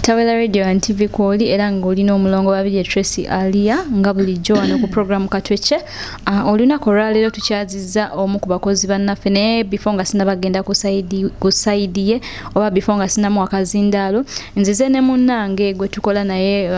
Taweelah Radio and TV kwoli era ng'olina omulongo babiri Tracy Alia nga bulijjo wano ku program Katweche. Olunaku olwaleero tukyazizza omu ku bakozi bannaffe naye before nga sinabagenda ku side ye oba before nga sinamu akazindaalo nzize ne munnange gwe tukola naye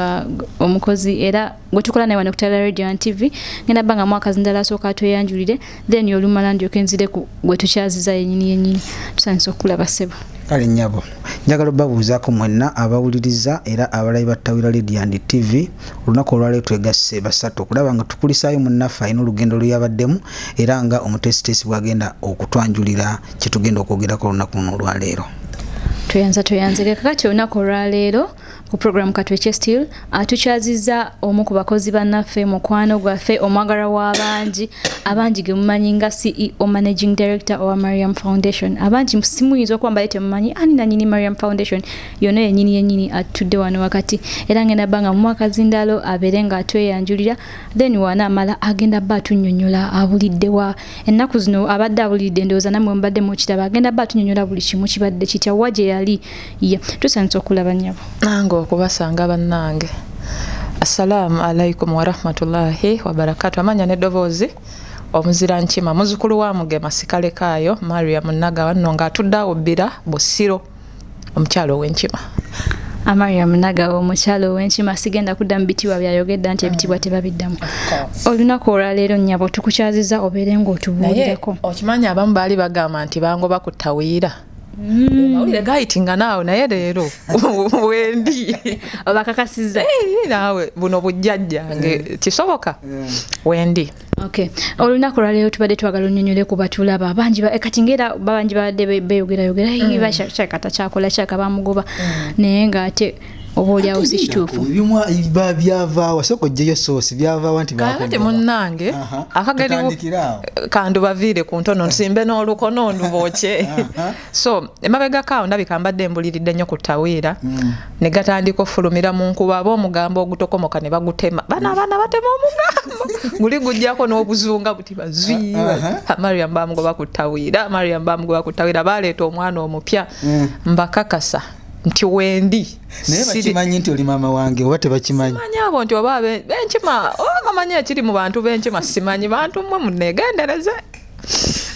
omukozi era gwe tukola naye wano ku Taweelah Radio and TV ngenda banga mu akazindaalo asooka atweyanjulire then olumala ndyoke nzire gwe tukyazizza yennyini tusanyusa okulaba ssebo. Kale nnyabo njagala obabuuzaako mwenna abawuliriza era abalabi ba Taweelah Radio and TV olunaku olwaleero twegasse basatu okulaba nga tukulisaayo munnaffe alina olugendo luyabaddemu era nga omutesitesi bwagenda okutwanjulira kye tugenda okwogerako olunaku luno olwaleero. Tuyanze kakati olunaku olwaleero ku program Katweche still tukyazizza omu ku bakozi bannaffe mukwano gwaffe omwagala w'abangi ge mumanyi nga CEO Managing Director wa Mariam Foundation. Abangi simuyinza okuba mbayite mumanyi ani nanyini Mariam Foundation yonna yennyini atudde wano wakati era ngenda banga mu akazindaalo abeere nga atweyanjulira then wanaamala agenda bba atunnyonnyola abuliddewa ennaku zino abadde abulidde ndowooza nammwe mubadde mukitaba agenda bba atunnyonnyola buli kimu kibadde kitya wa gye yali tusanise okulaba nnyabo nange okubasanga bannange. Assalamu alaikum wa rahmatullahi wa barakatuh. Amanya n'eddoboozi omuzira nkima muzukulu wa Mugema Sikalekaayo Mariam Nagawa nno ng'atudde Bbira Busiro omukyalo w'enkima. Mariam Nagawa omukyalo w'enkima sigenda kudda mu bitibwa byayogedda nti ebitibwa tebabiddamu. Olunaku olwaleero nnyabo tukukyazizza obeere ng'otubuulirako. Okimanyi abamu baali bagamba nti bangoba ku Taweelah. Mawulire gayitinga naawe naye leero wendi obakakasizza naawe buno bujjajjange kisoboka wendi. Okay. Olunaku olwaleero tubadde twagala onnyonnyole ku batulaba abangi kati ngera bangi babadde beeyogera bakata kyakola kyaka bamugoba naye ng'ate oba oliawo si kituufu byava wasooka ojjeyo soosi byava nti kakati munnange akageriwo kandubaviire ku ntono nsimbe n'olukono ndubooke so emabegako awo ndabika mbadde mbuliridde nnyo ku Taweelah ne gatandika ofulumira mu nkuba ab'omugambo ogutokomoka ne bagutema abaana batema omugambo guli gujjako n'obuzunga buti bazwiiba Mariam bamugoba ku Taweelah baleeta omwana omupya mbakakasa nti wendi naye bakimanyi nti oli maama wange oba tebakimanyi simanyi abo nti oba benkima obamanyi ekiri mu bantu benkima simanyi bantu mmwe munneegendereze.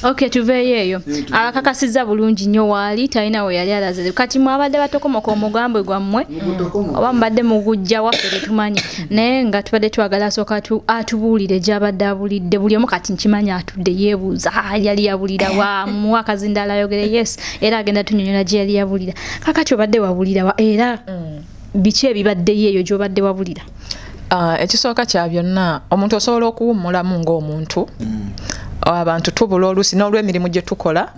Okay, tuveeyo eyo akakasizza bulungi nnyo waali talina we yali alaze kati mwabadde batokomoka omugambo gwammwe oba mubadde mugujja waffe tetumanyi naye nga tubadde twagala asooka atubuulire gy'abadde abulidde buli omu kati nkimanyi atudde yeebuuza yali yabulira wa mu akazindaalo ayogere yes era agenda tunnyonnyola gye yali yabulira kakati obadde wabulira era biki ebibaddeyo eyo gy'obadde wabulira? Ekisooka kya byonna omuntu osobola okuwummulamu ng'omuntu abantu tubula oluusi n'olw'emirimu gye tukola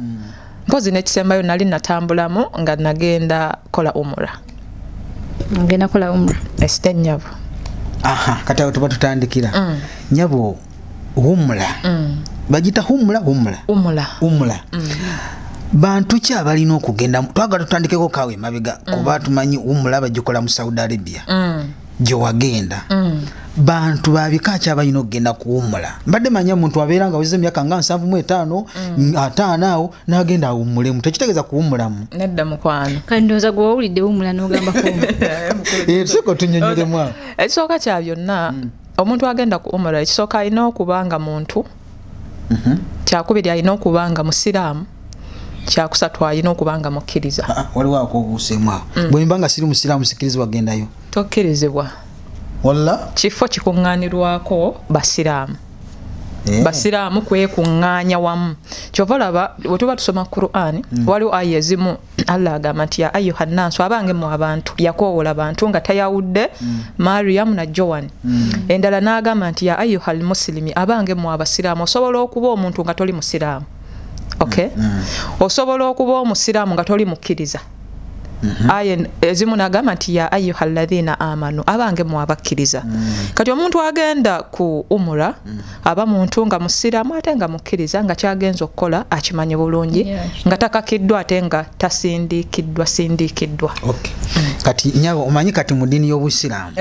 mpozi n'ekisembayo nali natambulamu nga nagenda kola umura esite nnyabo. Kati awo tuba tutandikira nnyabo humula bagita humula bantu ki abalina okugenda twagala tutandikeko kaawe emabega kuba tumanyi humula bagikola mu Saudi Arabia gye wagenda bantu babika ki abalina okugenda kuwummula? Mbadde manya muntu abeera nga aweza emyaka nga 75 5 awo n'agenda awummulemu tekitegeeza kuwummulamu nedda mukwano kati ndowooza gwe wawulidde wummula n'ogamba tusooka otunnyonnyolemu awo. Ekisooka kya byonna omuntu agenda kuwummula ekisooka alina okuba nga muntu kyakubiri alina okuba nga musiraamu kyakusatu alina okuba nga mukkiriza. Waliwo akobuuseemu awo bwe mba nga siri musiraamu sikiriza wagendayo tokkirizibwa walla kifo kikuŋŋaanirwako basiraamu basiraamu kwekuŋŋaanya wamu kyova olaba bwe tuba tusoma Qur'an waliwo aya ezimu Allah agamba nti ya ayuha nnaasu abange mu abantu yakoowola bantu nga tayawudde Mariam na Joan endala n'agamba nti ya ayuha almuslimi abange mu abasiraamu osobola okuba omuntu nga toli musiraamu okay osobola okuba omusiraamu nga toli mukkiriza aye ezimu nagamba nti ya ayuha alladhina amanu abange mu abakkiriza kati omuntu agenda ku umura aba muntu nga musiraamu ate nga mukkiriza nga kyagenza okukola akimanyi bulungi nga takakiddwa ate nga tasindikiddwa. Kati nyabo omanyi kati mu ddiini y'Obusiraamu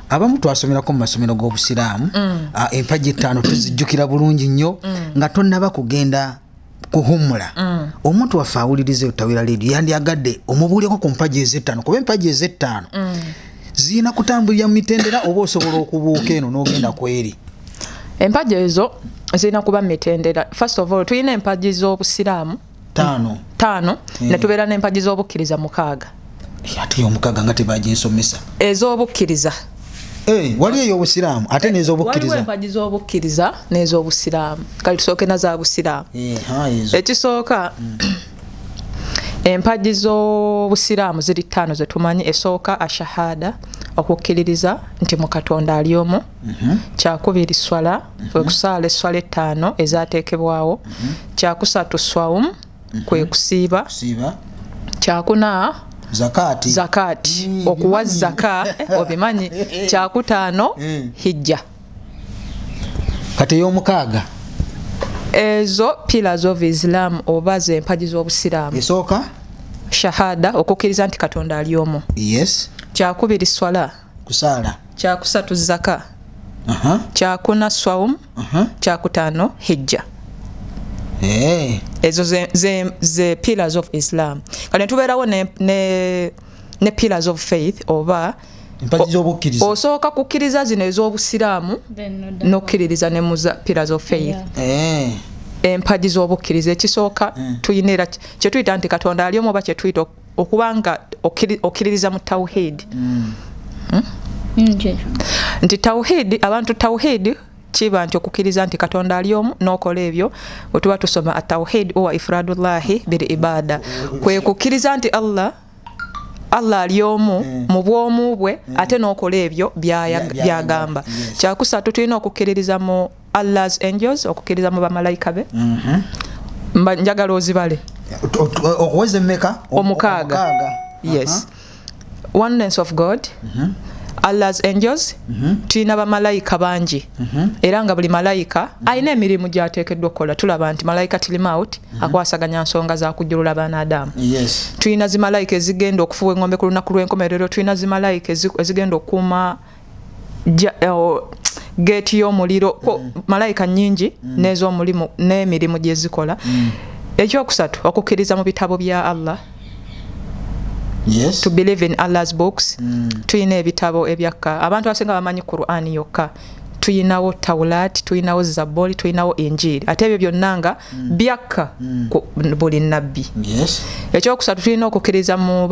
abamu twasomerako mu masomero g'Obusiraamu empagi 5 tuzijjukira bulungi nnyo nga tonnaba kugenda kuhumula omuntu waffe awulirize Taweelah Radio yandyagadde omubuuleko ku mpagi ez'ettaano kuba empagi ez'ettaano zirina kutambulira mu mitendera oba osobola okubuuka eno n'ogenda kweri. Empagi ezo zirina kuba mitendera. First of all tulina empagi z'obusiraamu ttaano ne tubeera n'empagi z'obukkiriza 6. Ate y'omukaaga nga tebaginsomesa ez'obukkiriza. Waliyo ey'obusiraamu ate n'ez'obukkiriza. Waliwo empagi z'obukkiriza n'ez'obusiraamu. Kale tusooke na za busiraamu. Ekisooka empagi z'obusiraamu ziri 5 ze tumanyi. Esooka ashahada okukkiririza nti mu Katonda ali omu. Kyakubiri swala kwe kusaala esswala 5 ezaateekebwawo. Kyakusatu swawum kwe kusiiba. Kyakuna zakati okuwa zaka obimanyi. Kyakutaano hijja. Kati ey'omukaaga ezo pillars of Islam oba ze empagi z'obusiraamu. Esooka shahada okukkiriza nti Katonda ali omu. Yes. Kyakubiri swala kusaala. Kyakusatu zaka. Kyakuna swawum. Kyakutaano hijja. Ezo ze pillars of Islam. Kale tubeerawo ne pillars of faith oba osooka kukkiriza zino ez'obusiraamu n'okkiririza ne muza pillars of faith. Empagi z'obukkiriza ekisooka tuyina era kye tuyita nti Katonda ali omu oba kye tuyita okubanga okkiririza mu tawhid. Nti tawhid abantu tawhid kiba nti okukkiriza nti Katonda ali omu n'okola ebyo bwe tuba tusoma at-tawhid owa ifradullahi bil ibada kwe kukkiriza nti Allah ali omu mu bwomu bwe ate n'okola ebyo byagamba. Kyakusatu tulina okukkiririza mu Allah's angels okukkiriza mu bamalayika be. Njagala ozibale okuweza emmeka omukaaga. Yes. Oneness of God. Allah's angels tulina bamalayika bangi era nga buli malayika alina emirimu gy'ateekeddwa okukola. Tulaba nti malayika Tilimaut akwasaganya nsonga za kujjulula banaadamu. Tulina zimalayika ezigenda okufuwa engombe ku lunaku lw'enkomerero. Tulina zimalayika ezigenda okukuuma geeti y'omuliro. Malayika nnyingi n'ez'omulimu n'emirimu gye zikola. Ekyokusatu okukkiriza mu bitabo bya Allah. Yes. To believe in Allah's books. Tuyina ebitabo ebyakka. Abantu abasinga bamanyi Qur'an yokka. Tuyinawo Tawlat, tuyinawo Zaburi, tuyinawo Injili. Ate ebyo byonna nga byakka buli nabbi. Yes. Ekyokusatu tulina okukkiriza mu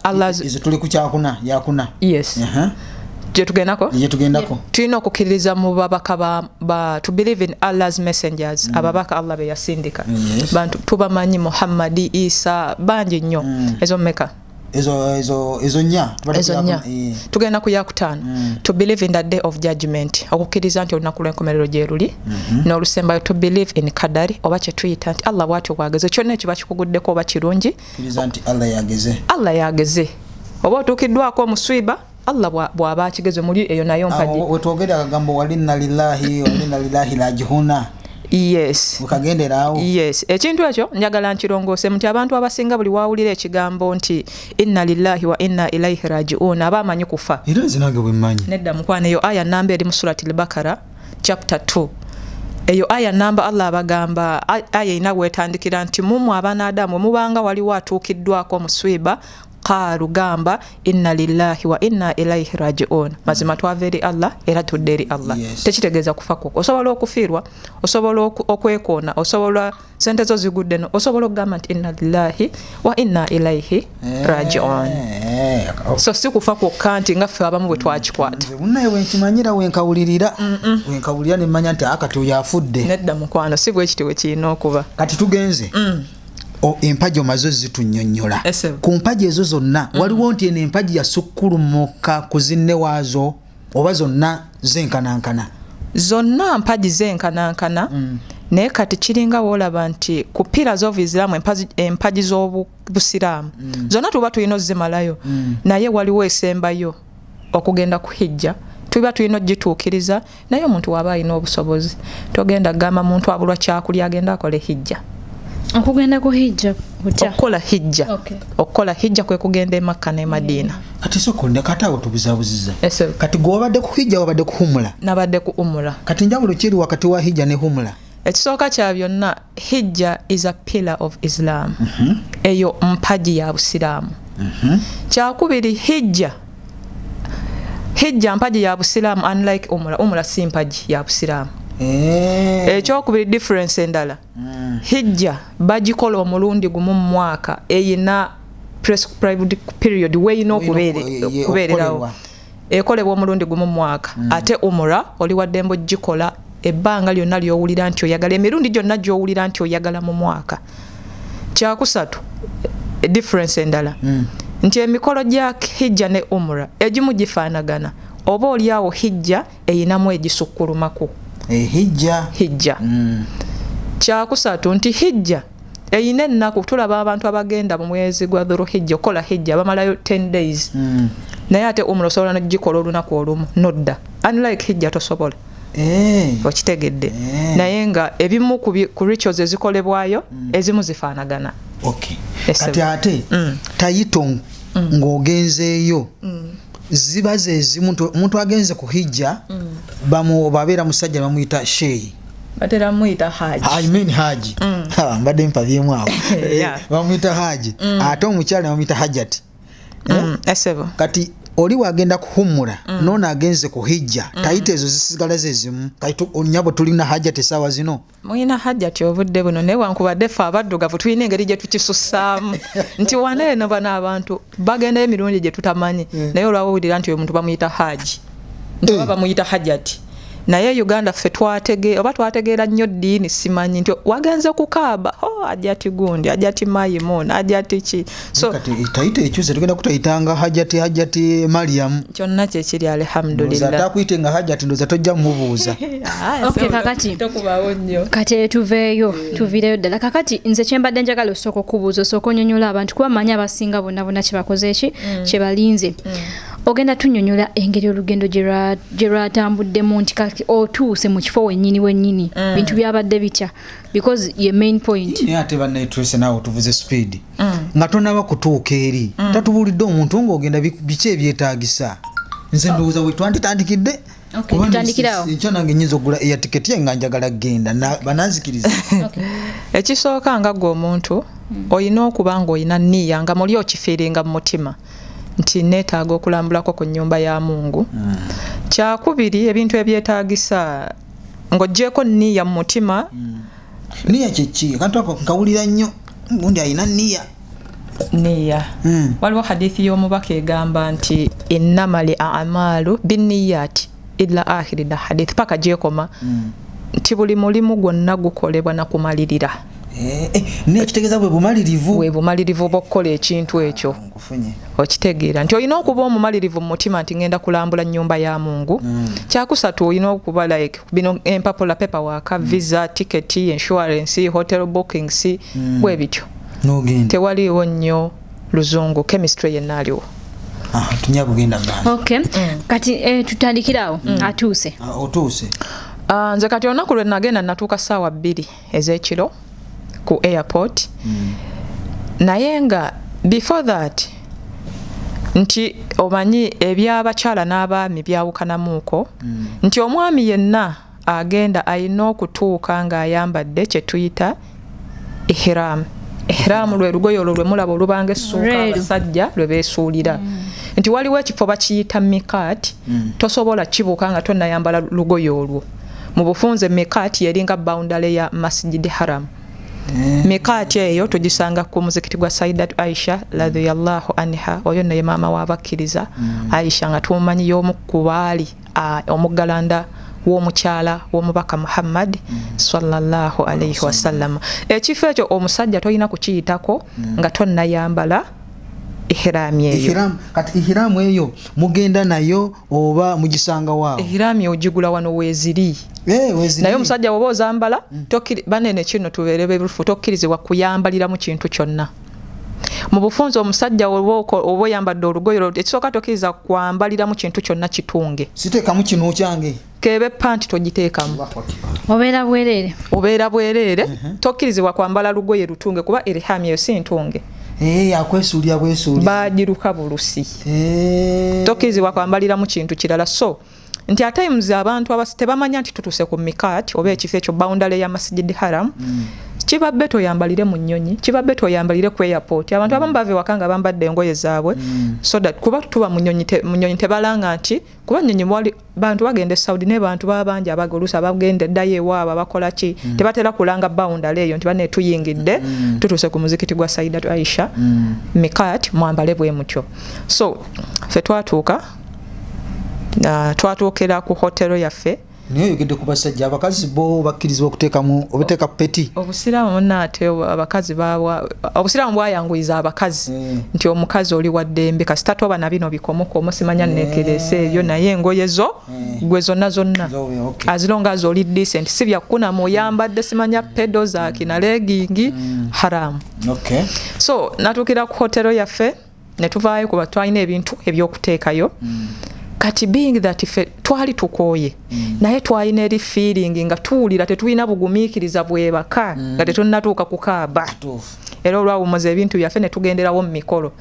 Allah's. Izo tuli ku kyakuna yakuna. Yes. Je tugendako? Tulina okukkiriza mu babaka to believe in Allah's messengers. Ababaka Allah be yasindika. Bantu tubamanyi Muhammadi, Isa, bangi nnyo. Ezo mmeka? Ezo nya tugenda ku yakutaano. To believe in the day of judgment okukkiriza nti olunaku lw'enkomerero gye luli. N'olusembayo to believe in kadari oba kye tuyita nti Allah bw'atyo bwageze. Kyonna ekiba kikuguddeko oba kirungi kkiriza nti Allah yageze. Oba otuukiddwako omuswiba Allah bw'aba akigeze muli eyo nayo mpagi. Wetwogera akagambo walinna lillahi rajihuna. Yes. Ukagenderawo. Yes. Ekintu ekyo njagala nkirongoose nti abantu abasinga buli waawulira ekigambo nti inna lillahi wa inna ilaihi raji'un abamanyi kufa. Era zinange bwemanyi. Nedda mukwana eyo aya namba eri mu surati al-Baqara chapter 2. Eyo aya namba Allah abagamba aya ina wetandikira nti mumu abanaadamu mubanga waliwo atuukiddwako muswiba qaalu gamba inna lillahi wa inna ilaihi raji'un. Mazima twava eri Allah era tudde eri Allah. Tekitegeeza kufa kwokwo. Osobola okufiirwa, osobola okwekoona, osobola sente zo zigudde no, osobola okugamba nti inna lillahi wa inna ilaihi raji'un. So si kufa kwokka nti nga ffe abamu bwe twakikwata. Munnaye wenkimanyira wenkawulirira ne mmanya nti akati oyo afudde. Nedda mukwano si bwe kiti we kirina okuba. Kati tugenze. Empagi omaze zitunnyonnyola. Ku mpagi ezo zonna waliwo nti eno empagi yasukkulumuka ku zinne waazo oba zonna zenkanankana? Zonna mpagi zenkanankana. Naye kati kiringa woolaba nti ku pillars of Islam empagi z'obusiraamu zonna tuba tulina ozimalayo. Naye waliwo esembayo okugenda ku hijja. Tuba tulina ogituukiriza naye omuntu waba alina obusobozi togenda gamba muntu abulwa kyakulya agenda akole hijja. Okugenda ku hijja kutya? Okukola hijja. Okukola hijja kwe kugenda e Makka ne Madina. Kati soko ne katawo tubuzabuziza. Kati gwobadde ku hijja wabadde ku humula? Nabadde ku umula. Kati njawulo kiri wakati wa hijja ne humula? ekisooka kya byonna hijja is a pillar of Islam. Eyo mpaji ya Busiraamu. Kyakubiri hijja mpaji ya Busiraamu unlike umra si mpaji ya Busiraamu. Ekyokubiri difference endala. Hijja bagikola omulundi gumu mu mwaka eyina prescribed period weyina okubeererawo. Ekolebwa omulundi gumu mu mwaka. Ate umra oli waddembo gikola ebbanga lyonna ly'owulira nti oyagala, emirundi gyonna gy'owulira nti oyagala mu mwaka. Kyakusatu difference endala nti emikolo gya hijja ne umra egimu gifaanagana, oba oliawo hijja eyinamu egisukkulumako. Hijja kyakusatu nti hijja eyina ennaku. Tulaba abantu abagenda mu mwezi gwa Dhulhijja okola hijja bamalayo 10 days. Naye ate umra osobola n'ogikola olunaku olumu. Nodda, unlike hijja tosobola. Okitegedde. Naye nga ebimu ku rituals ezikolebwayo ezimu zifaanagana. Kati ate tayito ng'ogenzeeyo ziba ze ezimu. Omuntu agenze ku hijja babeera musajja bamuyita sheeyi, batera muyita haji. I mean haji. Mbadde mpabyemu awo. Bamuyita haji. Ate omukyala bamuyita hajati. Kati oli wagenda kuhumula nona agenze ku hijja tayite ezo zisigala zezimu. Kati onyabo tulina hajati sawa zino. Muyina hajati obudde buno naye wankubadde ffe abaddugavu tulina engeri gye tukisussaamu nti waneeno bano abantu bagenda emirundi gye tutamanyi naye olwawulira nti oyo muntu bamuyita haji nti oba bamuyita hajati. Naye Uganda ffe twategeera nnyo ddiini simanyi nti wagenze ku Kaaba Hajati gundi Hajati Mayimun Hajati ki. So kati tayite ekyuze tugenda kutayitanga Hajati Mariam. Kyonna kye kiri alhamdulillah. Ndoza takuyite nga Hajati ndoza tojja mubuuza. Okay kakati kati tuveeyo tuvireyo ddala. Kakati nze kyembadde njagala osooka okubuuza osooka onyonyola abantu kuba manyi abasinga bonna kye bakoze eki kye balinze. Ogenda tunyonyola engeri olugendo gye lwatambuddemu nti otuuse mu kifo wennyini bintu byabadde bitya because ye main point. Ate bannaituuse naawe tuvuze speed nga tonaba kutuuka eri tatubuulidde omuntu ng'ogenda biki ebyetaagisa. Nze ndowooza we twanditandikidde tutandikirawo nkyo nange nnyinza okugula eya tiketi ye nga njagala genda bananzikiriza. Ekisooka nga gwe omuntu olina okuba ng'olina nniya nga muli okifiiringa mu mutima nti neetaaga okulambulako ku nnyumba ya Mungu. Kyakubiri ebintu ebyetaagisa ng'oggyeko nniya mu mutima. Nniya kyeki kantu ako nkawulira nnyo gundi alina nniya. Waliwo hadithi y'omubaka egamba nti innamal a'malu binniyati illa akhirida hadith paka gyekoma nti buli mulimu gwonna gukolebwa na kumalirira. Nekitegeeza bwe bumalirivu bw'okukola ekintu ekyo. Okitegeera nti olina okuba omumalirivu mu mutima nti ngenda kulambula nnyumba ya Mungu. Kyakusatu olina okuba like bino empapula paperwork, visa, ticket, insurance, hotel bookings bwe bityo. Tewaliwo nnyo luzungu chemistry yenna aliwo. Tunya kugenda basi. Okay. Kati tutandikirawo atuuse. Otuuse. Nze kati olunaku lwe nagenda natuuka ssaawa 2 ez'ekiro ku airport. Naye nga before that nti omanyi ebyabakyala n'abaami byawukanamuuko nti omwami yenna agenda alina okutuuka ng'ayambadde kye tuyita ihram. Ihram lwe lugoye olwo lwe mulaba olubanga essuuka abasajja lwe beesuulira. Nti waliwo ekifo bakiyita mikaati tosobola kibuuka nga tonnayambala lugoye olwo. Mu bufunze mikaati eringa boundary ya Masjid Haram. Mikaati eyo tugisanga ku muzikiti gwa Sayyidat Aisha radhiyallahu anha, oyo naye maama w'abakkiriza. Aisha nga tumanyi y'omu ku baali omuggalanda w'omukyala w'omubaka Muhammad sallallahu alayhi wasallam. Ekifo ekyo omusajja tolina kukiyitako nga tonnayambala ihram eyo. Kati ihram eyo mugenda nayo oba mugisanga waawo? Ihram eyo ogigula wano weeziri. Naye omusajja woba ozambala banene kino tubeere beerufu tokkirizibwa kuyambalira mu kintu kyonna. Mu bufunze omusajja oba oyambadde olugoye ekisooka tokkiriza kwambalira mu kintu kyonna kitunge. Siteekamu kino kyange. Kebe panti togiteekamu. Obeera bwereere tokkirizibwa kwambala lugoye lutunge kuba ihram eyo si ntunge. Akwesuulya bwesuulya. Bagiruka bulusi. Tokkirizibwa kwambalira mu kintu kirala. So nti at times abantu tebamanya nti tutuse ku mikat oba ekifo ekyo boundary ya Masjid Haram kibabbe toyambalire mu nnyonyi kibabbe toyambalire ku airport abantu abamu bave wakanga bambadde engoye zaabwe so that kuba tuba mu nnyonyi tebalanga nti kuba nnyonyi wali bantu bagende Saudi ne bantu babanja abagolusa bagende ddayo ewaabwe abakola ki tebatera kulanga boundary eyo nti bane tuyingidde tutuse ku muzikiti gwa Saidatu Aisha mikat mwambale bwe mutyo so fe twatuuka twatuukira ku hotelo yaffe niyo yogedde ku basajja abakazi bo bakkirizibwa okuteekamu obuteeka peti obusiraamu nate abakazi baabwa obusiraamu bwayanguyiza abakazi nti omukazi oli wa ddembe kasita toba na bino bikomuko omusimanya neekerese ebyo naye engoye zo gwe zonna azilonga zoli decent si byakuna muyambadde simanya pedo za kina legging haram so natuukira ku hotelo yaffe ne tuvaayo kuba twalina ebintu ebyokuteekayo kati being that twali tukooye naye twalina eri feeling nga tuwulira tetulina bugumiikiriza bwebaka nga tetunnatuuka ku kaaba era olwawumuza ebintu byaffe ne tugenderawo mu mikolo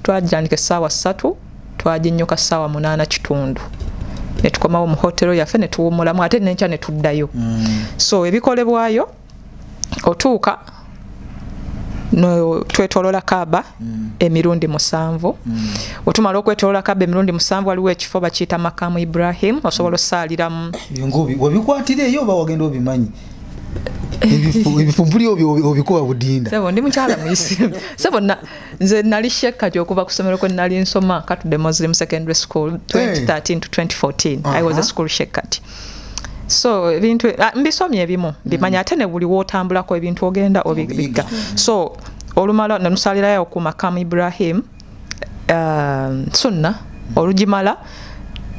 twagitandika essaawa 3 twaginnyuka essaawa 8:30 ne tukomawo mu hotelo yaffe ne tuwummulamu ate nenkya ne tuddayo so ebikolebwayo otuuka no twetolola Kaaba emirundi 7 otumala okwetolola Kaaba emirundi 7 waliwo ekifo bakiyita Makamu Ibrahim osobola osaliramu ngobi wabikwatire eyo ba wagenda obimanyi ebifumbuli obikuba budinda sebo ndi mukyala muisimu sebo nze nali Kati okuva ku ssomero kwe nali nsoma Katudde Muslim Secondary School 2013 to 2014 I was a school Kati so ebintu mbisomye ebimu bimanya ate ne buli wotambulako ebintu ogenda obibiga so olumala nanusalirayo ku Makamu Ibrahim sunna olugimala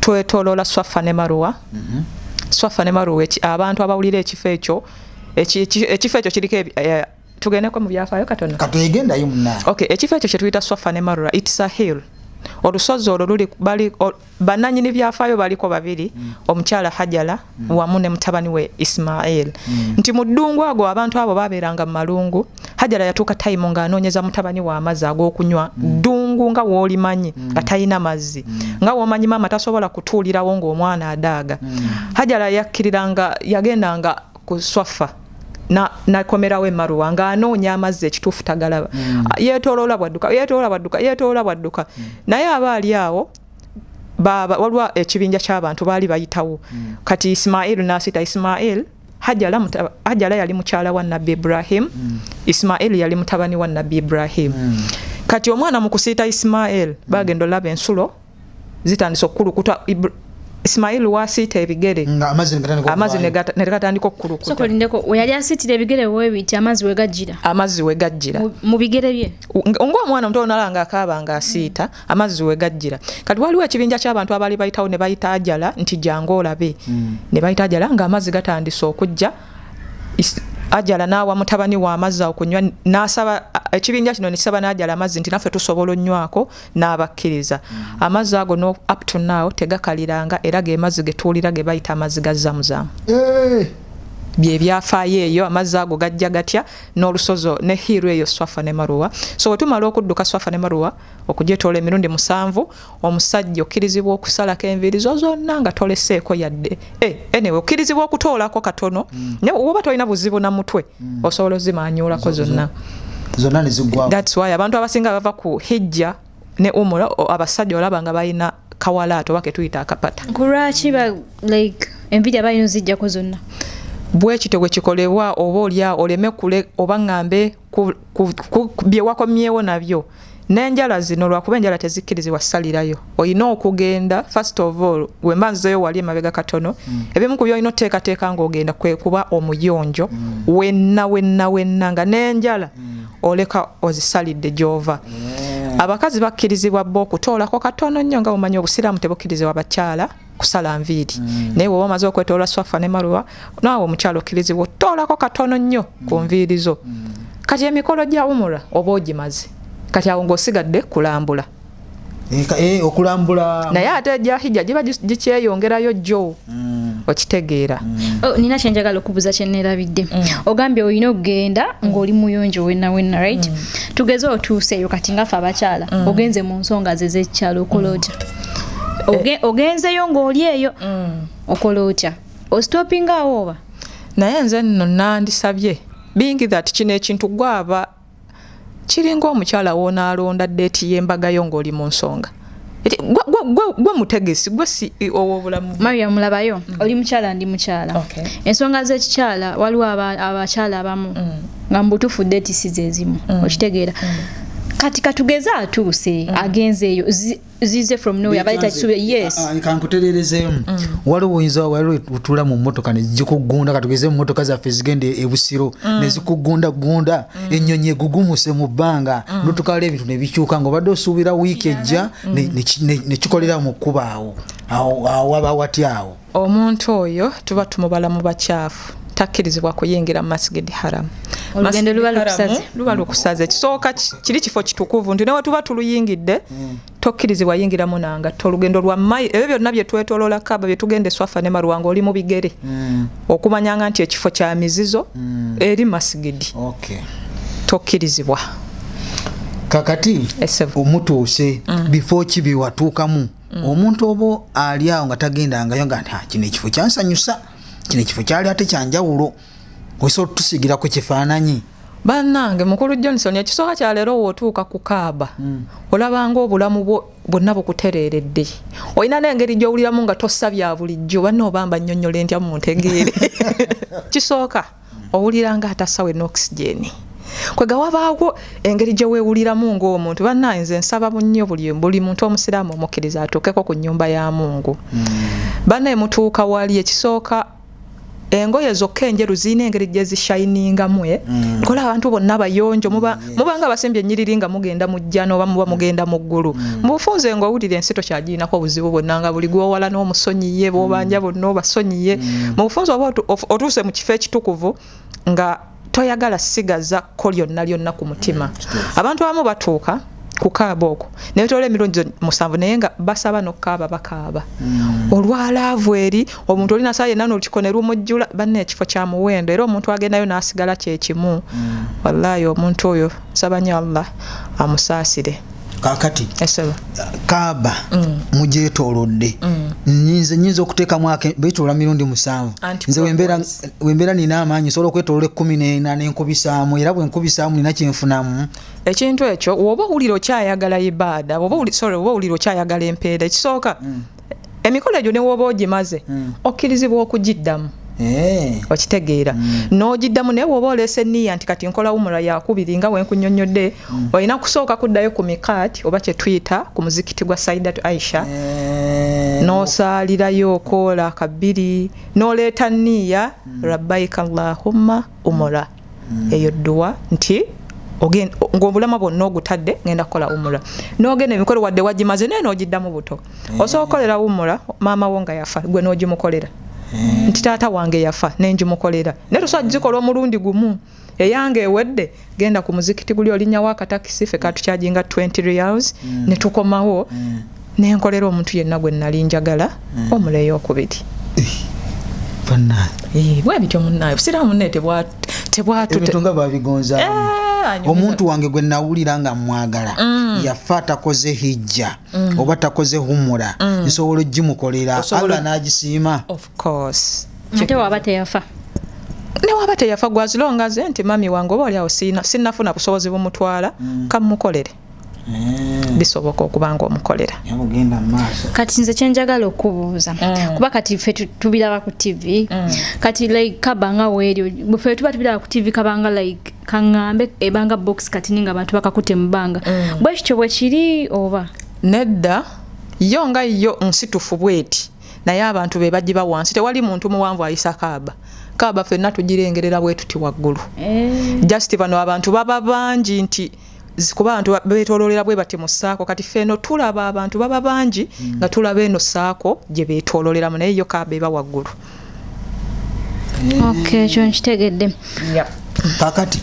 twetolola Swafa ne Marwa Swafa ne Marwa abantu abawulira ekifo ekyo kiriko tugendeko mu byafaayo katono katuyigendayo munna okay ekifo ekyo kyetuyita Swafa ne Marwa it's a hill olusozi olwo luli bali bananyini byafaayo baliko babiri omukyala Hajala wamu ne mutabani we Ismail nti mu ddungu ago abantu abo babeeranga mu malungu Hajala yatuuka time nga anoonyeza mutabani wa amazzi ag'okunywa ddungu nga woolimanyi atayina mazzi nga womanyi maama tasobola kutuulirawo ng'omwana adaaga Hajala yakkiriranga yagendanga ku Swafa nakomerawo Marwa nga anoonya amazzi ekituufu tagalaba yeetoloola bwadduka naye abaali awo waliwo ekibinja ky'abantu baali bayitawo kati Ismail n'asita Ismail Hajala yali mukyala wa Nabbi Ibrahim Ismail yali mutabani wa Nabbi Ibrahim kati omwana mu kusiita Ismail bagenda olaba ensulo zitandise okukulukuta Ismail wasiita ebigere amazzi ne gatandika okukulukuta so kolindeko we yali asiitira ebigere weebiti amazzi we gajjira mu bigere bye ng'omwana omuto onalanga akaaba nga asiita amazzi we gajjira kati waliwo ekibinja ky'abantu abaali bayitawo ne bayita Ajjala nti jangu olabe ne bayita Ajjala nga amazzi gatandise okujja Ajjala n'awa mutabani wa amazzi okunywa n'asaba ekibinja kino nisaba n'Ajjala amazzi nti naffe tusobola onywako n'abakkiriza amazzi ago no up to now tegakaliranga era ge mazzi getuulira ge bayita amazzi ga Zamzam bye byafaayo eyo amazzi ago gajja gatya n'olusozo ne hiru eyo Swafa ne Marwa so wetumala okudduka Swafa ne Marwa okugyetoola emirundi 7 omusajja okkirizibwa okusalako enviiri zo zonna nga toleseeko yadde anyway okkirizibwa okutoolako katono naye oba tolina buzibu na mutwe osobola ozimaanyuulako zonna ne ziggwaako that's why abantu abasinga bava ku hijja ne umura abasajja olaba nga balina kawalaato oba ketuyita akapata kulwaki like enviiri abalina oziggyako zonna bwekito bwe kikolebwa oba olya oleme kule oba ngambe bye wakomyewo nabyo n'enjala zino lwakuba enjala tezikkirizibwa salirayo olina okugenda first of all wembanzeyo wali emabega katono ebimu ku byolina oteekateeka ng'ogenda kwe kuba omuyonjo wenna nga n'enjala oleka ozisalidde gy'ova abakazi bakkirizibwa bo okutoolako katono nnyo nga bumanyi obusiraamu tebukkirizibwa bakyala kusala nviiri naye bw'oba omaze okwetoola Swafa ne Marwa naawe omukyala okkirizibwa otoolako katono nnyo ku nviiri zo kati emikolo gya umura oba ogimaze kati awo ng'osigadde kulambula okulambula naye ate ejja hijja giba gikyeyongerayo jjo okitegeera nina kyenjagala okubuuza kyenneerabidde ogambye olina okugenda ng'oli muyonjo wenna right tugeze otuuseeyo kati ngaffe abakyala ogenze mu nsonga ze z'ekyalo okola otya ogenzeyo ng'oli eyo okola otya ostopinga awo oba naye nze nno nandisabye bingi that kino ekintu gwaba kiringa omukyala woonaalonda ddeeti y'embagayo ng'oli mu nsonga gwe mutegesi gwe si ow'obulamu Mariam mulabayo oli mukyala ndi mukyala ensonga z'ekikyala waliwo abakyala abamu nga mbutuufu ddeeti si zeezimu okitegeera kati katugeze atuuse agenzeeyo zize from nowhere abayita kisuube yes kankutereerezeemu waliwo oyinza waliwo otula mu mmotoka ne zikugunda katugeze mu mmotoka zaffe zigenda ebusiro ne zikugundagunda ennyonyi egugumuse mu bbanga notukala ebintu ne bikyuka ng'obadde osuubira wiiki ejja ne kikolera mu kkuba awo waba watya awo omuntu oyo tuba tumubala mu bakyafu takkirizibwa kuyingira mu Masjid Haram. Olugendo luba lukusaze kisooka kiri kifo kitukuvu nti newe tuba tuluyingidde tokkirizibwa yingiramu nangatto olugendo lwa mayi ebyo byonna bye twetoloola Kaaba bye tugende Swafa ne Marwa ng'oli mu bigere okumanyanga nti ekifo kya mizizo eri Masjid tokkirizibwa kakati omutuuse before kibi watuukamu omuntu obo ali awo nga tagendangayo nga kino ekifo kyansanyusa kino ekifo kyali ate kyanjawulo osobola tusigira ku kifaananyi bannange mukulu Johnson ekisooka kya leero wootuuka ku Kaaba olabanga obulamu bwonna bukutereeredde olina n'engeri gy'owuliramu nga tossa bya bulijjo banna obamba nnyonnyola ntya mu ntegeere kisooka owuliranga atasawe n'oxygeni kwega wabaawo engeri gye weewuliramu ng'omuntu bannaye nze nsaba nnyo buli muntu omusiraamu omukkiriza atuukeko ku nnyumba ya Mungu bannaye mutuuka wali ekisooka engoye zokka enjeru zirina engeri gye zishayiningamu nkola abantu bonna bayonjo mubanga abasembye ennyiriri nga mugenda mu jjana oba muba mugenda mu ggulu mu bufunze ng'owulira ensi tokyagirinako obuzibu bwonna nga buli gw'owala n'omusonyiye bw'obanja bonna obasonyiye mu bufunze oba otuuse mu kifo ekitukuvu nga toyagala sigaza ko lyonna ku mutima abantu abamu batuuka ku Kaaba okwo naye tolera emirundi 7 naye nga basaba n'okukaaba bakaaba olwalaavu eri omuntu olina saa yenna n'olutiko ne lumujjula banna ekifo kya muwendo era omuntu agendayo n'asigala kyekimu wallaahi omuntu oyo nsaba nnyo Allah amusaasire kakati Kaaba mugyetoolodde nyinza okuteekamu beetoola mirundi 7 nze wembeera nina amaanyi nsobola okwetoola 14 n'enkubisaamu era bwe nkubisaamu nina kyenfunamu ekintu ekyo woba owulira okyayagala ibaada woba owulira okyayagala empeera ekisooka emikolo egyo ne woba ogimaze okkirizibwa okugiddamu okitegeera n'ogiddamu naye woba oleese enniya nti kati nkola umura yakubiri nga wenkunnyonnyodde olina kusooka kuddayo ku mikaati oba kye tuyita ku muzikiti gwa Saidatu Aisha n'osaalirayo okoola kabiri n'oleeta nniya rabbaika Allahumma umura eyo dduwa nti ng'obulama bwonna ogutadde ngenda kukola umura n'ogenda emikolo wadde wagimaze naye n'ogiddamu buto osobola okukolera umura maama wo nga yafa gwe n'ogimukolera nti taata wange yafa nenjimukolera naye tosobola gikola omulundi gumu eyange ewedde genda ku muzikiti guli olinnyawo akatakisi ffe katukyajinga 20 riyals ne tukomawo nenkolera omuntu yenna gwe nali njagala omula ey'okubiri bwe bityo munnaye busiraamu munnaye ebintu nga babigonza omuntu wange gwe nawulira nga mwagala yafa takoze hijja oba takoze humura nsobola ogimukolera Allah n'agisiima of course ate waba teyafa newaba teyafa gwazilonga ze nti mami wange oba oli awo sinnafuna busobozi bumutwala kamukolere bisoboka okubanga omukolera kati nze kyenjagala okubuuza kuba kati ffe tubiraba ku TV kati like kabanga weeryo ffe tuba tubiraba ku TV kabanga like kaŋŋambe ebanga box kati ninga abantu bakakute mu bbanga bwe kityo bwe kiri oba nedda yo nga yo nsitufu bweti naye abantu be bagiba wansi tewali muntu muwanvu ayisa Kaaba ffenna tugirengerera bwe tuti waggulu just bano abantu baba bangi nti kuba abantu beetololera bwe bati mu ssaako kati ffeno tulaba abantu baba bangi nga tulaba eno ssaako gye beetololeramu naye yo Kaaba eba waggulu kyo nkitegedde kakati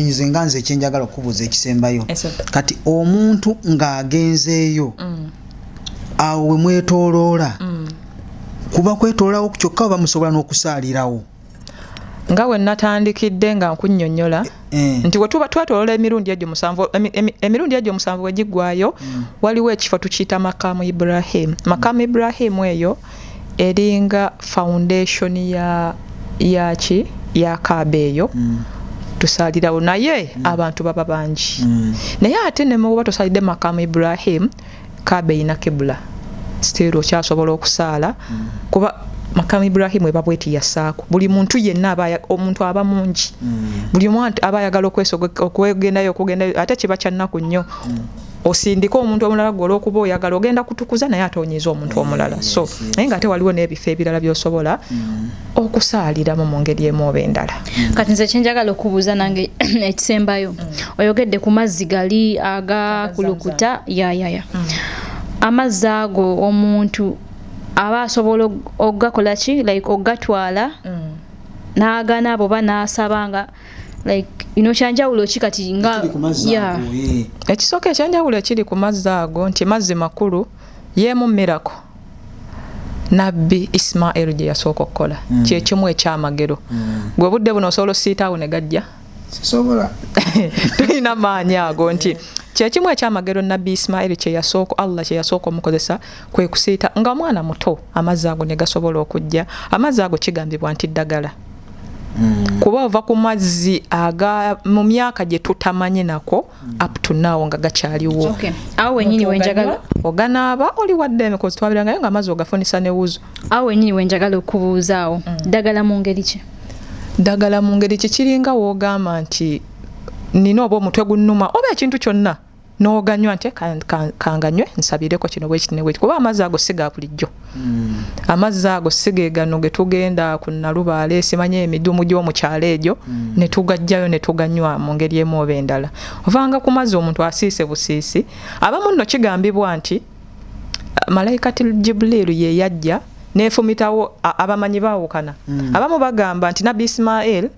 nze nga nze ekyenjagala okubuuza ekisembayo kati omuntu ng'agenzeeyo awo we mwetooloola kuba kwetoolawo kyokka oba musobola n'okusaalirawo nga we natandikidde nga nkunnyonnyola nti we tuba twatolola emirundi egyo 7 emirundi egyo 7 wegiggwayo waliwo ekifo tukiyita Makamu Ibrahim. Makamu Ibrahim eyo eringa foundation ya Kaaba eyo tusalirawo naye abantu baba bangi naye ate ne muba tusalidde Makamu Ibrahim Kaaba ina kibula still okyasobola okusaala kuba Makamu Ibrahim eba bweti yasaako buli muntu yenna omuntu aba mungi buli muntu aba ayagala okwegendayo ate kiba kyannaku nnyo osindika omuntu omulala golo okuba oyagala ogenda kutukuza naye atonyiza omuntu omulala so naye nga ate waliwo n'ebifo ebirala byosobola okusaaliramu mu ngeri emu oba endala. Kati nze kyenjagala okubuuza nange ekisembayo oyogedde ku mazzi gali agakulukuta yayaya amazzi ago omuntu aba asobola okugakola ki like ogatwala n'agana abo banasabanga like kyanjawulo ki kati nga ekisooka ekyanjawulo ekiri ku mazzi ago nti mazzi makulu yeemu mmirako Nabbi Ismail gye yasooka okukola kyekimu ekyamagero gwe budde buno osobola osiitaawo ne gajja tulina maanyi ago nti kyekimu ekyamagero Nabbi Ismail Allah kye yasooka omukozesa kwe kusiita nga omwana muto amazzi ago ne gasobola okujja. Amazzi ago kigambibwa nti ddagala kuba ova ku mazzi aga mu myaka gye tutamanyi nako up to now nga gakyaliwo. Awo wenyini wenjagala oganaaba oli wadde emikozi twabirangayo nga amazzi ogafunisa ne wuzu. Awo wenyini wenjagala okubuuzaawo ddagala mu ngeri ki? Ddagala mu ngeri ki kiringa woogamba nti nina oba omutwe gunnuma oba ekintu kyonna n'oganywa nti kanganywe nsabireko kino bwekiti nebwekiti kuba amazzi ago siga bulijjo. Amazzi ago sige gano ge tugenda ku Nalubaale simanye emidumu gy'omukyalo egyo ne tugajjayo ne tuganywa mu ngeri emu oba endala. Ovanga ku mazzi omuntu asiise busiisi abamu nno kigambibwa nti malayika Jibril ye yajja neefumitawo abamanyi baawukana. Abamu bagamba nti Nabbi Ismail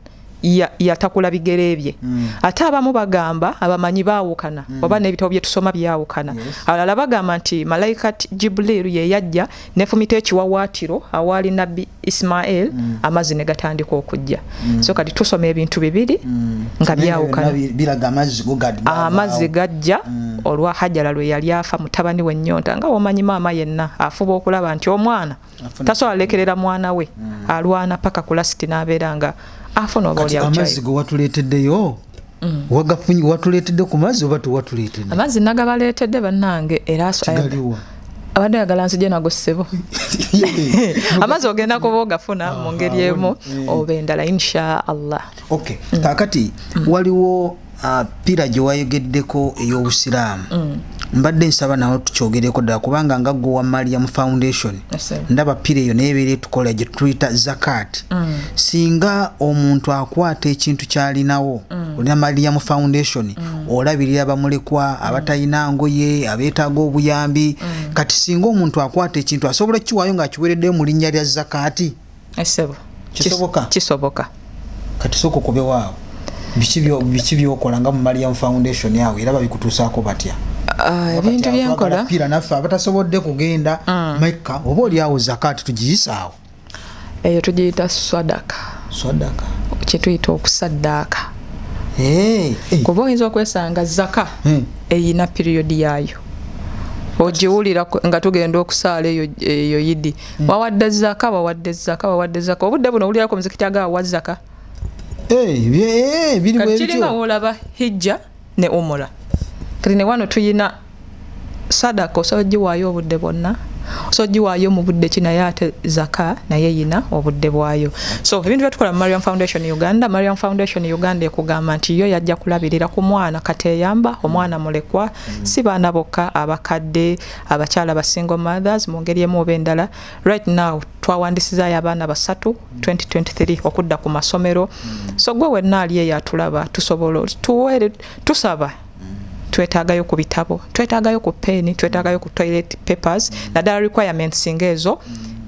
yatakula bigere bye ate abamu bagamba abamanyi baawukana oba n'ebitabo bye tusoma byawukana. Abalala bagamba nti malayika Jibril ye yajja nefumita ekiwawaatiro awaali Nabbi Ismail amazzi ne gatandika okujja. So kati tusoma ebintu bibiri nga byawukana. Amazzi gajja olwa Hajara lwe yali afa mutabani w'ennyonta nga omanyi maama yenna afuba okulaba nti omwana tasobola lekerera mwana we alwana paka ku lasiti n'abeera nga afuna oba oli amazzi go watuleeteddeyo wagafunyi watuleetedde ku mazzi oba tuwatuleetedde? Amazzi nagabaleetedde bannange era abadde ayagala nzije nago ssebo amazzi ogenda kuba ogafuna mu ngeri emu oba endala insha Allah. Kakati waliwo pira gye wayogeddeko ey'obusiraamu mbadde nsaba nawe tukyogereko ddala kubanga nga Nagawa Mariam Foundation ndaba pira eyo neebeera etukola gye tuyita zakat. Singa omuntu akwata ekintu kyalinawo olina Mariam Foundation olabirira bamulekwa abatalina ngoye abeetaaga obuyambi kati singa omuntu akwata ekintu asobola kiwaayo ng'akiweereddeyo mu linnya lya zakati? Kisoboka. Kati sooka okube waawo biki byokola nga mu Mariam Foundation yawe era babikutuusaako batya? Ebintu byenkola pira naffe abatasobodde kugenda Makka oba oliawo zakati tugiyisaawo eyo tugiyita swadaka kyetuyita okusaddaaka. Kuba oyinza okwesanga zaka eyina piriyodi yaayo ogiwulira nga tugenda okusaala eyo yidi wawadde zaka obudde buno owulirako muzikiti agawa zaka kiringa woolaba hijja ne umura kati ne wano tuyina sadaka osobola giwaayo obudde bwonna osobola giwaayo mu budde ki naye ate zaka naye yina obudde bwayo. So ebintu byetukola mu Mariam Foundation Uganda ekugamba nti yo yajja kulabirira ku mwana kati eyamba omwana mulekwa si baana bokka abakadde abakyala ba single mothers mu ngeri emu oba endala. Right now twawandisizaayo abaana 3 2023 okudda ku masomero. So gwe wenna ali eyo atulaba tusobola tusaba twetaagayo ku bitabo, twetaagayo ku pen, twetaagayo ku toilet papers naddala requirements singa ezo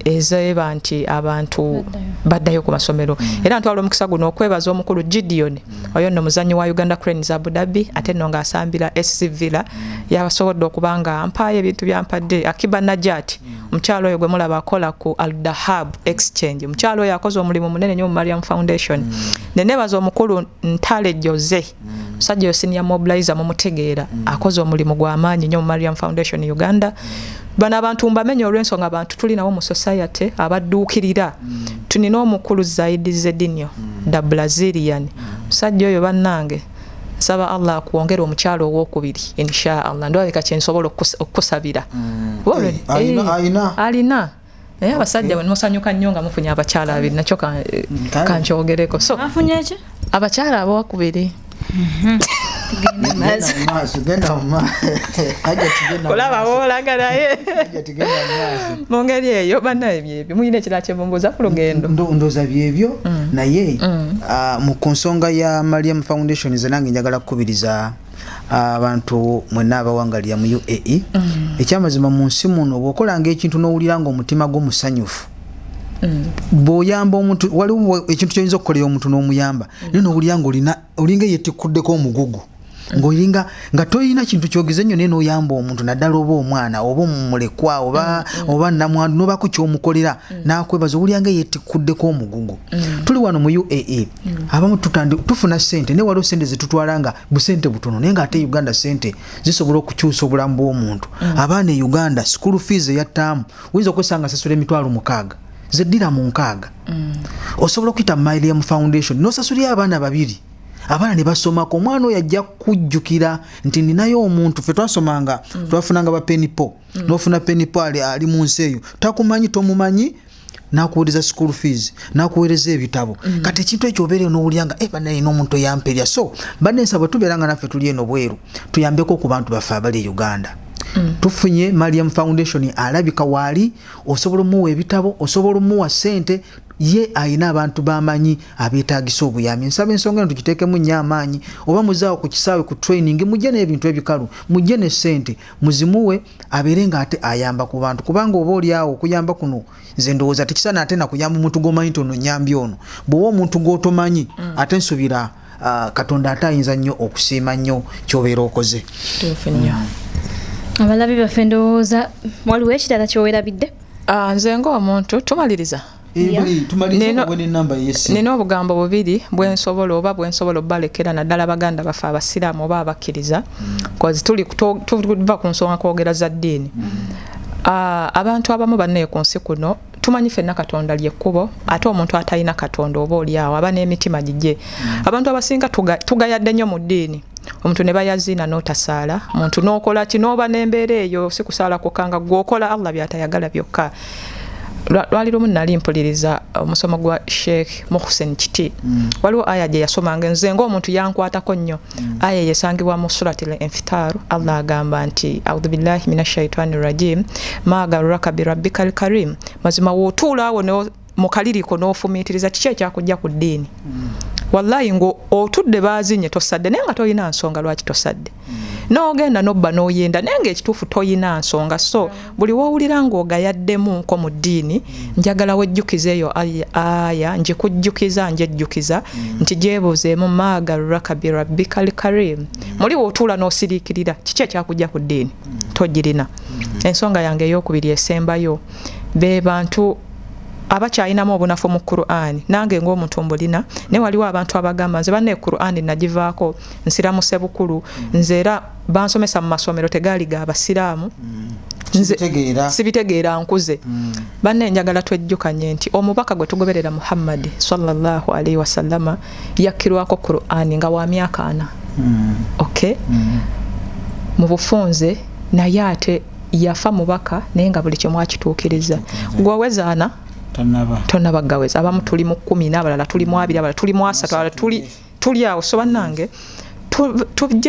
ezeba nti abantu baddayo ku masomero era ntwala omukisa guno okwebaza omukulu Gideon oyo nno muzanyi wa Uganda Cranes Abu Dhabi ate nno ng'asambira SC Villa yabasobodde okubanga ampaye ebintu byampadde Akiba Hajati omukyalo oyo gwe mulaba akola ku Al-Dahab Exchange omukyalo oyo akoze omulimu munene nnyo mu Mariam Foundation nenebaza omukulu Ntale Jose musajja oyo senior mobilizer mu mutegeera akoze omulimu gw'amaanyi nnyo mu Mariam Foundation Uganda bana abantu mbamenye olw'ensonga abantu tulinawo mu society abadduukirira tunina omukulu Zaidi Zedinho da Brazilian musajja oyo bannange saba Allah akuongera omukyalo ow'okubiri insha Allah ndoweka kyensobola okukusabira alina abasajja bwe musanyuka nnyo nga mufunye abakyala abiri nakyo kankyogereko so abakyala ab'okubiri kulaba woolagalaye mu ngeri eyo bannaye byebyo muyina ekirala kyemumbuuza ku lugendo ndooza byebyo naye mu ku nsonga ya Mariam Foundation ze nange njagala kukubiriza abantu mwenna abawangalira mu UAE ekyamazima mu nsi muno bw'okolanga ekintu n'owulira ng'omutima gwo musanyufu bw'oyamba omuntu waliwo ekintu ky'oyinza okukolera omuntu n'omuyamba naye n'owulira ng'olinga yeetikuddeko omugugu ng'olinga nga toyina kintu kyogeze nnyo naye n'oyamba omuntu naddala oba omwana oba omulekwa oba nnamwandu n'obaako ky'omukolera n'akwebaza owulira nga yeetikuddeko omugugu tuli wano mu UAE abamu tufuna ssente naye waliwo ssente zetutwala nga busente butono naye ng'ate Uganda ssente zisobola okukyusa obulamu bw'omuntu abaana e Uganda school fees eyattaamu oyinza okwesanga asasula $6,000 zeddira mu 6 osobola okuyita Mariam Foundation n'osasulira abaana 2 abaana ne basomako omwana oyo ajja kujjukira nti ninayo omuntu ffe twasomanga twafunanga ba penipo n'ofuna penipo ali mu nsi eyo takumanyi tomumanyi n'akuweereza school fees n'akuweereza ebitabo kati ekintu ekyo obeereyo n'owulira nga bannaye n'omuntu oyamperya so badde nsaba tubeera nga naffe tuli eno bweru tuyambeko ku bantu baffe abali e Uganda tufunye Mariam Foundation alabika waali osobola muwa ebitabo osobola muwa ssente ye ayina abantu bamanyi abeetagisa obuyambi nsaba ensonga tukiteekemu nnyo amaanyi oba muzaawo ku kisaawe ku training mujje n'ebintu ebikalu mujje ne ssente muzimuwe abeere nga ate ayamba ku bantu kubanga oba oliawo okuyamba kuno nze ndowooza tekisaana ate nakuyamba omuntu g'omanyi nti ono nyambi ono bw'oba omuntu g'otomanyi ate nsubira Katonda ate ayinza nnyo okusiima nnyo ky'obeera okoze abalabi baffe ndowooza waliwo ekirala kyowerabidde nze ng'omuntu tumaliriza nina obugambo bubiri bwensobola obbalekera naddala baganda baffe abasiraamu oba abakkiriza tuva ku nsonga kwogera za ddiini abantu abamu bannaye ku nsi kuno tumanyi ffenna Katonda lyekkubo ate omuntu atalina Katonda oba oliawo aba n'emitima gigye abantu abasinga tugayadde nnyo mu ddiini omuntu ne bayaziina n'otasaala omuntu n'okola ki n'oba n'embeera eyo si kusaala kukanga gw'okola Allah by'atayagala byokka lwali lumu nali mpuliriza omusomo gwa Sheikh Muhsin Kiti waliwo aya gye yasomanga nze ng'omuntu yankwatako nnyo aya yesangibwa mu surati al-Infitar Allah agamba nti a'udhu billahi minash shaitani rajim ma garraka bi rabbikal karim mazima wootuula awo mu kaliriko n'ofumiitiriza kiki ekyakujja ku ddiini wallahi ngo otudde baazinye tosadde naye nga toyina nsonga lwaki tosadde n'ogenda n'obba n'oyenda naye ng'ekituufu toyina nsonga so buli woowulira ng'ogayaddemu nko mu ddiini njagala wejjukiza eyo aya njikujjukiza njejjukiza nti gyebuuzeemu maagarraka bi rabbikal karim muli wootuula n'osiriikirira kiki ekyakujja ku ddiini togirina ensonga yange ey'okubiri esembayo be bantu abakyayinamu obunafu mu Qur'an nange ng'omuntu mbulina ne waliwo abantu abagamba nze banne Qur'an nagivaako nsiraamuse bukulu nze era bansomesa mu masomero tegaali ga basiraamu sibitegeera nkuze banne njagala twejjukanye nti omubaka gwe tugoberera Muhammad sallallahu alaihi wasallama yakkirwako Qur'an nga wa myaka 4 okay mu bufunze naye ate yafa mubaka naye nga buli kye mwakituukiriza gwewezaana tonnaba gaweza abamu tuli mu 10 n'abalala tuli mu 2 abalala tuli mu 3 abalala tuli awo so bannange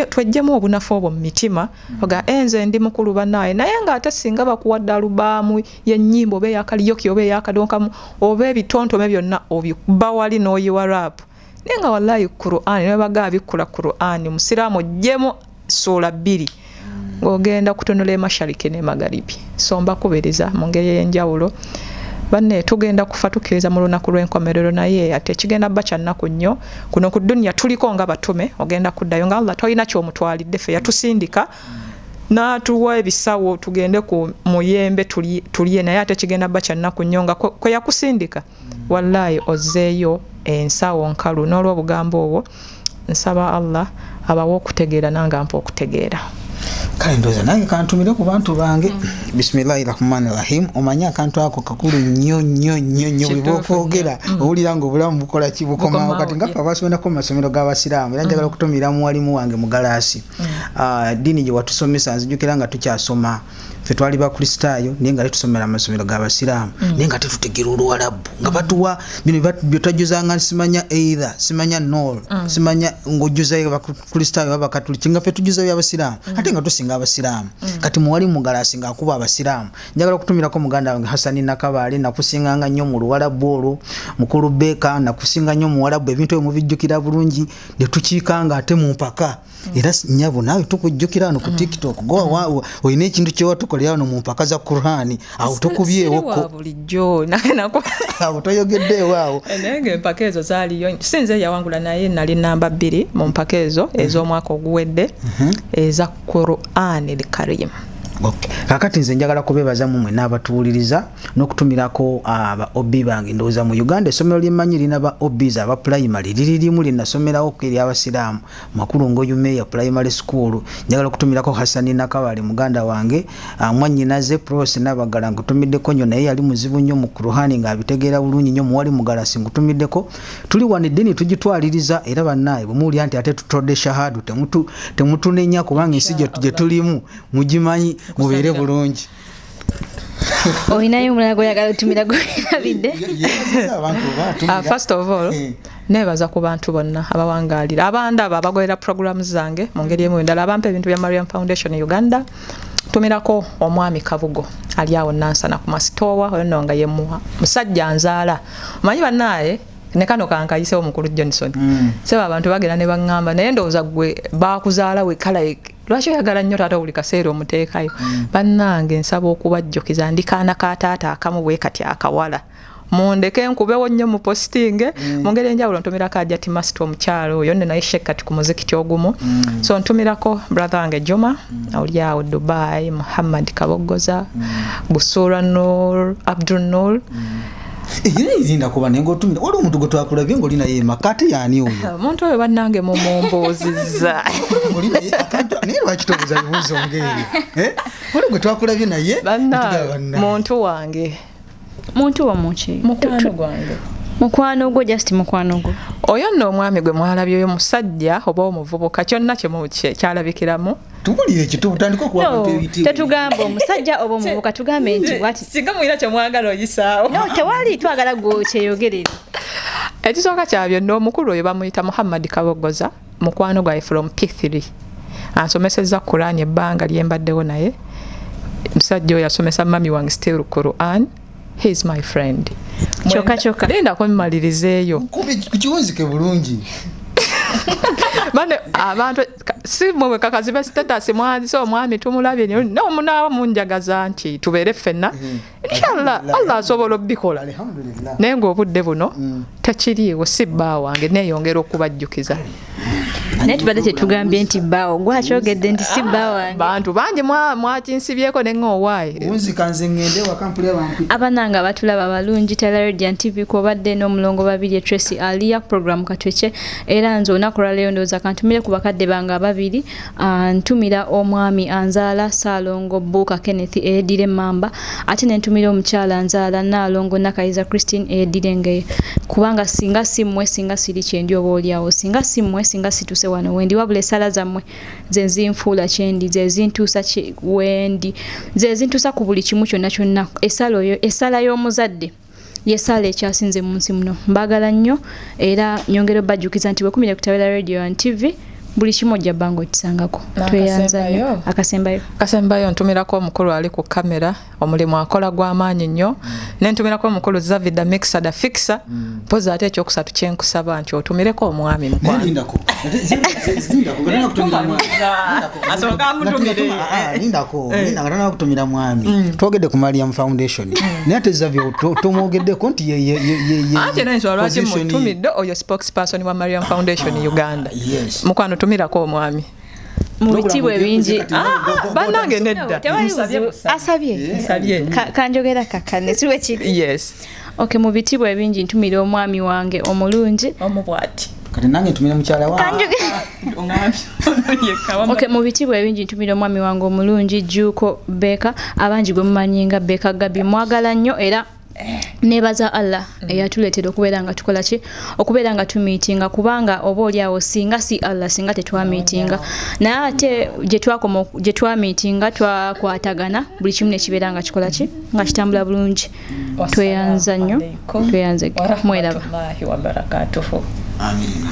twejjemu obunafu obwo mu mitima oga enze ndi mukulu bannaye naye ng'ate singa bakuwadde alubaamu y'ennyimba oba eyakaliyoki oba eyakadonkamu oba ebitontome byonna obikuba wali n'oyiwa rap naye nga wallahi Qur'an ne baga abikkula Qur'an musiraamu ojjemu sura 2 ng'ogenda kutunula emashariki ne magharibi so mbakubiriza mu ngeri ey'enjawulo banne tugenda kufa tukkiriza mu lunaku lw'enkomerero naye ate kigenda bba kyannaku nnyo kuno ku dduniya tuliko nga batume ogenda kuddayo nga Allah tolina kyomutwalidde ffe yatusindika n'atuwa ebisawo tugende ku muyembe tulye naye ate kigenda bba kyannaku nnyo nga kwe yakusindika wallahi ozzeeyo ensawo nkalu n'olw'obugambo obwo nsaba Allah abawo okutegeera nanga mpa okutegeera kale ndoza nange kantumire ku bantu bange bismillahirrahmanirrahim omanya akantu ako kakulu nnyo bwebaokwogera owulira nga obulamu bukola ki bukomawo kati nga ffe abasomera mu masomero g'abasiraamu era njagala okutumira muwalimu wange mu galaasi ddiini gye watusomesa nzijukira nga tukyasoma ffe twali bakristaayo naye nga tusomera mu masomero g'abasiraamu naye nga tetutegeera oluwalabu nga batuwa bino byotwajjuzanga simanya either simanya nol simanya ng'ojjuzayo bakristaayo babakatuliki nga ffe tujjuzayo by'abasiraamu ate nga tusinga abasiraamu kati muwali mugalasi ng'akuba abasiraamu njagala okutumirako muganda wange Hasani Nakabaale nakusinganga nnyo mu luwalabu olwo mukulu Beka nakusinga nnyo mu walabu ebintu ebyo mubijjukira bulungi ne tukiikanga ate mu mpaka era nyabo nawe tukujjukira wano ku TikTok go oyina ekintu kye watukolera wano mu mpaka za Qur'ani awo tukubyewo bulijjo nako awo toyogeddeewo awo nenge empaka ezo zaaliyo sinze yawangula naye nali namba 2 mu mpaka ezo ez'omwaka oguwedde eza Qur'ani al-Karim. Okay. Kakati nze njagala kubebaza mumwe n'abatuwuliriza n'okutumirako aba obi bange ndowooza mu Uganda essomero ly'emmanyi lina ba obis aba primary lirimu linasomerawo eri abasiraamu Makulungo Yumeya primary school njagala okutumirako Hasani Nakabaale muganda wange mwannyinaze Pros Nabagala ngutumiddeko nnyo naye yali muzibu nnyo mu Qur'ani ng'abitegeera bulungi nnyo muwali mugalasi ngutumiddeko tuli wano eddiini tugitwaliriza era bannaye bwe muwulira nti ate tutodde shahadu temutunenya kubanga ensi gye tulimu mugimanyi mubere bulungi oyinayo omulala goyagala otumira gwelabidde first of all nebaza ku bantu bonna abawangaalira abandaba abagolera programs zange mu ngeri emu endala abampa ebintu bya Mariam Foundation Uganda tumirako omwami Kabugo ali awo Nansana ku masitowa ono nga yemuwa musajja nzaala omanyi bannaye ne kano kankayise omukulu Johnson seba abantu bagera ne bangamba naye ndowooza gwe bakuzaala we kala lwaki oyagala nnyo taata buli kaseera omuteekayo bannange nsaba okubajjukiza ndikaana ka taata akamu bwe kati akawala mundeke nkubewo nnyo mu postinge mu ngeri enjawulo ntumirako Hajati Master omukyalo oyo nne naye kati ku muzikiti ogumu so ntumirako brother wange Juma oli awo Dubai Muhammad Kabogoza Busura Nur Abdul Nur izinda kuba nengo tumira wali omuntu gotwakulabye ngolina ye Makati yani oyo omuntu oyo bannange mu momboziza ngolina ye akantu ne lwakitobuza bibuzo ngeri wali gotwakulabye naye muntu wange muntu wa muki mukwano gwange mukwano gwo just mukwano gwo oyo nno omwami gwe mwalabye oyo musajja oba omuvubuka kyonna kyalabikiramu tubulire kitu utandiko kuwa mpebiti tetugamba omusajja oba omuvubuka tugambe nti wati singa mwira kye mwagala oyisaawo no tewali twagala gwo kyeyogerere ekisooka kyabyo n'omukulu oyo bamuyita Muhammad Kabogoza mukwano gwaye from P3 ansomeseza Qur'ani ebbanga lyembaddewo naye musajja oyo asomesa mami wange still Qur'an. He is my friend. Choka. Linda kwa mmalirizeeyo. Kukiwunzike bulungi. Bane abantu si mwe kakazibe status mwanzi so mwami tumulabye no munawa munjagaza nti tubeere ffenna. Inshallah Allah asobola obikola. Alhamdulillah. Nengo obudde buno takiriiwo si bba wange neeyongera okubajjukiza. Naye tubadde tetugambye nti bbaawo gwakyogedde nti si bba wange bantu bangi mwakinsibyeko ne ng'owaayi wunzikanze ngende wakampuli abantu abananga abatulaba balungi Taweelah Radio TV kwobadde n'omulongo babiri Tracy Alia program katweke era nze olunaku lwaleero ndowooza kantumire ku bakadde bange ababiri ntumira omwami anzaala Saalongo Buuka Kenneth eyeddira Mamba ate nentumira omukyala nzaala Naalongo Nakayiza Christine eyeddira Engeye kubanga singa simmwe singa siri kyendi oba oliawo singa simmwe singa situse wano wendi wabula essala zammwe ze zinfuula kyendi ze zintuusa wendi ze zintuusa ku buli kimu kyonna kyonna essala y'omuzadde yesala ekyasinze mu nsi muno mbagala nnyo era nyongera bajjukiza nti bwekumire ku Taweelah Radio and TV buli kimu ojja bbanga okisangako tweyanza nnyo akasembayo ntumirako omukulu ali ku kamera omulimu akola gw'amaanyi nnyo nentumirako omukulu Zavida Mixada Fixa poza ate ekyokusatu kyenkusaba nti otumireko omwami lindako ngatana kutumira mwami twogedde ku Mariam Foundation naye ate Zavio tomwogeddeko nti ate nansolo lwaki mutumidde oyo spokesperson wa Mariam Foundation Uganda mukwano tumirako omwami mu bitibwa ebingi bannange nedda asabye kanjogera kakane siwe kiri yes okay mu bitibwa ebingi ntumira omwami wange omulungi omubwati kati nange ntumira mukyala wange okay mu bitibwa ebingi ntumira omwami wange omulungi Juko Beka abangi gwe mumanyinga Beka Gabi mwagala nnyo era nebaza Allah eyatuleetera okubeera nga tukola ki okubeera nga tumiitinga kubanga oba oli awo singa si Allah singa tetwamiitinga naye ate gye twamiitinga twakwatagana buli kimu nekibeera nga kikola ki nga kitambula bulungi tweyanza nnyo tweyanze mweraba wa barakatuhu amin